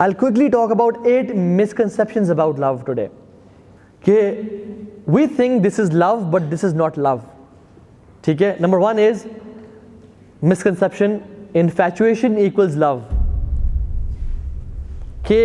I'll quickly talk about 8 misconceptions about love today. کہ we think this is love but this is not love. ٹھیک ہے. Number 1 is misconception, infatuation equals love. کہ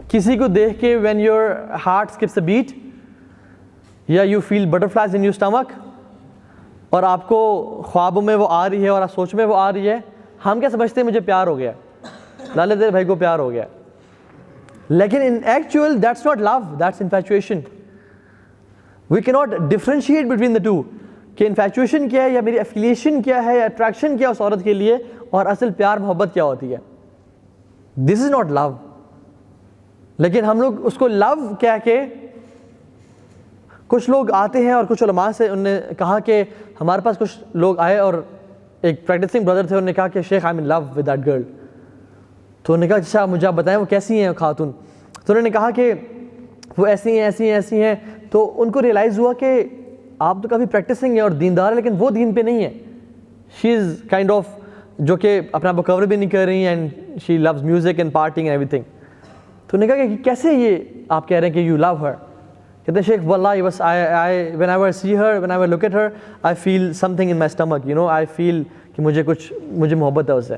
کسی کو دیکھ کے when your heart skips a beat یا you feel butterflies in your stomach اور آپ کو خوابوں میں وہ آ رہی ہے اور آپ سوچ میں وہ آ رہی ہے, ہم کیا سمجھتے ہیں مجھے پیار ہو گیا, لالے تیرے بھائی کو پیار ہو گیا. لیکن in actual that's not love, that's infatuation. We cannot differentiate between the two کہ infatuation کیا ہے یا میری affiliation کیا ہے یا attraction کیا اس عورت کے لیے اور اصل پیار محبت کیا ہوتی ہے. This is not love. لیکن ہم لوگ اس کو love کہہ کے, کچھ لوگ آتے ہیں اور کچھ علماء سے انہوں نے کہا کہ ہمارے پاس کچھ لوگ آئے اور ایک پریکٹسنگ بردر تھے, انہوں نے کہا کہ شیخ I'm in love with that girl. تو انہوں نے کہا اچھا مجھے آپ بتائیں وہ کیسی ہیں خاتون. تو انہوں نے کہا کہ وہ ایسی ہیں ایسی ہیں ایسی ہیں. تو ان کو ریئلائز ہوا کہ آپ تو کافی پریکٹسنگ ہیں اور دیندار ہیں لیکن وہ دین پہ نہیں ہے. شی از کائنڈ آف جو کہ اپنا آپ کو کور بھی نہیں کر رہی ہیں and she loves music and partying and everything. تو انہوں نے کہا کہ کیسے یہ آپ کہہ رہے ہیں کہ یو لو ہر. کہتے ہیں شیخ واللہ بس whenever see her whenever look at her I feel something in my stomach, you know I feel کہ مجھے محبت ہے اس سے.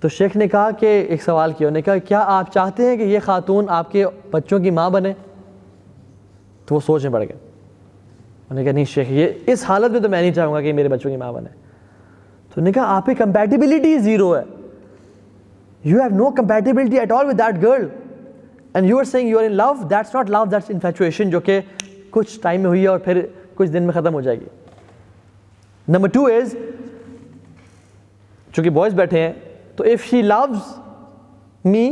تو شیخ نے کہا کہ ایک سوال کیا, انہوں نے کہا کیا آپ چاہتے ہیں کہ یہ خاتون آپ کے بچوں کی ماں بنے؟ تو وہ سوچ میں پڑ گئے. انہوں نے کہا نہیں شیخ یہ اس حالت میں تو میں نہیں چاہوں گا کہ میرے بچوں کی ماں بنے. تو انہوں نے کہا آپ کی کمپیٹیبلٹی زیرو ہے. You have no compatibility at all with that girl and you are saying you are in love. That's not love, that's infatuation جو کہ کچھ ٹائم میں ہوئی ہے اور پھر کچھ دن میں ختم ہو جائے گی. Number 2 is, چونکہ بوائز بیٹھے ہیں, تو if she loves me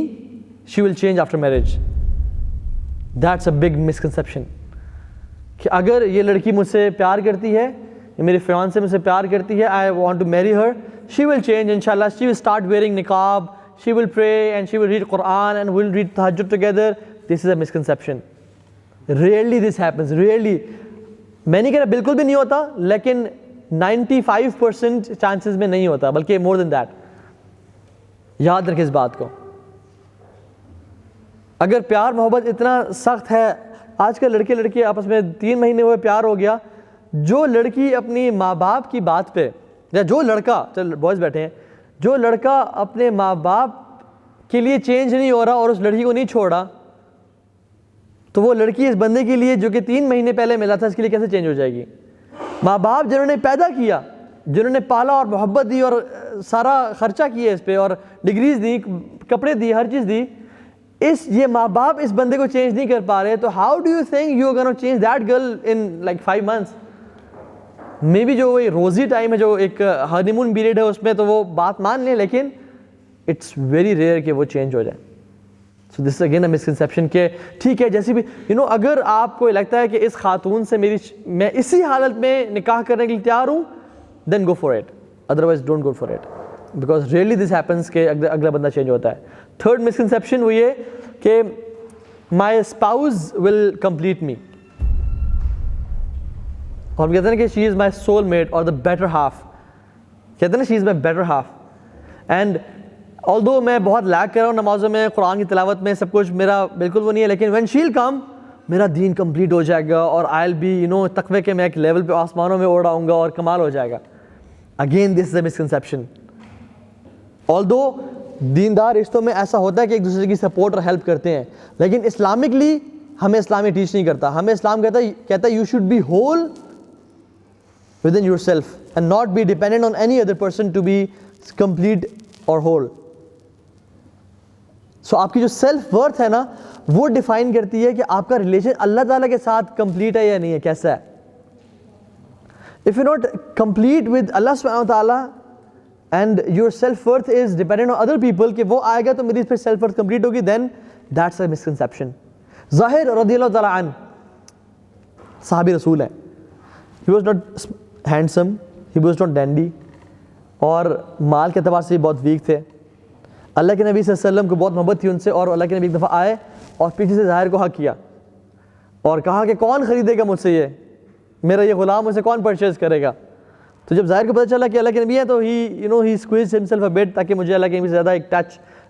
she will change after marriage. That's a big misconception. کہ اگر یہ لڑکی مجھ سے پیار کرتی ہے, میری فیانسے مجھ سے پیار کرتی ہے, I want to marry her, she will change inshallah. She will start wearing niqab, she will pray and she will read Quran and we'll read tahajjud together. This is a misconception. Rarely this happens, rarely. میں نہیں کہہ رہا بالکل بھی نہیں ہوتا, لیکن 95% chances میں نہیں ہوتا, بلکہ more than that. یاد رکھیں اس بات کو. اگر پیار محبت اتنا سخت ہے, آج کل لڑکے لڑکی آپس میں 3 مہینے ہوئے پیار ہو گیا, جو لڑکی اپنی ماں باپ کی بات پہ, یا جو لڑکا, چل بوائز بیٹھے ہیں, جو لڑکا اپنے ماں باپ کے لیے چینج نہیں ہو رہا اور اس لڑکی کو نہیں چھوڑا, تو وہ لڑکی اس بندے کے لیے جو کہ 3 مہینے پہلے ملا تھا اس کے لیے کیسے چینج ہو جائے گی؟ ماں باپ جنہوں نے پیدا کیا, جنہوں نے پالا اور محبت دی اور سارا خرچہ کیا اس پہ اور ڈگریز دی, کپڑے دی, ہر چیز دی, یہ ماں باپ اس بندے کو چینج نہیں کر پا رہے, تو how do you think you are gonna change that girl in like 5 months؟ Maybe جو وہی روزی ٹائم ہے, جو ایک ہنی مون پیریڈ ہے, اس میں تو وہ بات مان لیں, لیکن اٹس ویری ریئر کہ وہ چینج ہو جائے. سو دس از اگین اے مسکنسیپشن کہ ٹھیک ہے جیسی بھی اگر آپ کو لگتا ہے کہ اس خاتون سے میں اسی حالت میں نکاح کرنے کے لیے تیار ہوں, then go for it, otherwise don't go for it, because really this happens کہ اگلا بندہ چینج ہوتا ہے. تھرڈ مسکنسیپشن وہ یہ کہ مائی اسپاؤز ول کمپلیٹ می, اور ہم کہتے ہیں کہ شی از مائی سول میٹ اور دا بیٹر ہاف, کہتے ہیں نا شی از مائی بیٹر ہاف. اینڈ آلدو میں بہت لیگ کر رہا ہوں نمازوں میں, قرآن کی تلاوت میں, سب کچھ میرا بالکل وہ نہیں ہے, لیکن وین شیل کم میرا دین کمپلیٹ ہو جائے گا اور آئی ول بی تقوی کے میں ایک لیول پہ آسمانوں میں اڑ آؤں گا اور کمال ہو جائے گا. Again this is a misconception. آلدو دیندار رشتوں میں ایسا ہوتا ہے کہ ایک دوسرے کی سپورٹ اور ہیلپ کرتے ہیں, لیکن اسلامکلی ہمیں اسلام ٹیچ نہیں کرتا. ہمیں اسلام کہتا ہے you should be whole within yourself and not be dependent on any other person to be complete or whole. So آپ کی جو سیلف ورتھ ہے نا, وہ ڈیفائن کرتی ہے کہ آپ کا ریلیشن اللہ تعالیٰ کے ساتھ کمپلیٹ ہے یا نہیں ہے, کیسا ہے. If you're not complete with Allah subhanahu wa ta'ala and your self worth is dependent on other people کہ وہ آئے گا تو میری اس پہ self worth complete ہوگی, then that's a misconception. ظاہر رضی اللہ تعالیٰ عنہ صحابی رسول ہے. He was not handsome, he was not dandy, اور مال کے اعتبار سے بہت ویک تھے. اللہ کے نبی صلی اللہ علیہ وسلم کو بہت محبت تھی ان سے, اور اللہ کے نبی ایک دفعہ آئے اور پیچھے سے ظاہر کو حق کیا اور کہا کہ کون خریدے گا مجھ سے, یہ میرا یہ غلام, مجھ سے کون پرچیز کرے گا. تو جب ظاہر کو پتہ چلا کہ اللہ کے نبی ہے تو he squeezed himself a bit تاکہ مجھے اللہ کے نبی سے زیادہ ایک touch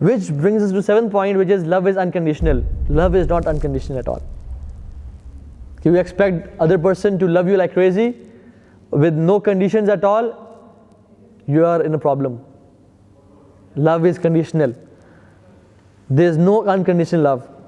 Which brings us to 7th point, which is love is unconditional. Love is not unconditional at all. If you expect other person to love you like crazy with no conditions at all, you are in a problem. Love is conditional. There is no unconditional love.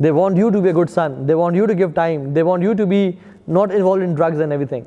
They want you to be a good son. They want you to give time. They want you to be not involved in drugs and everything.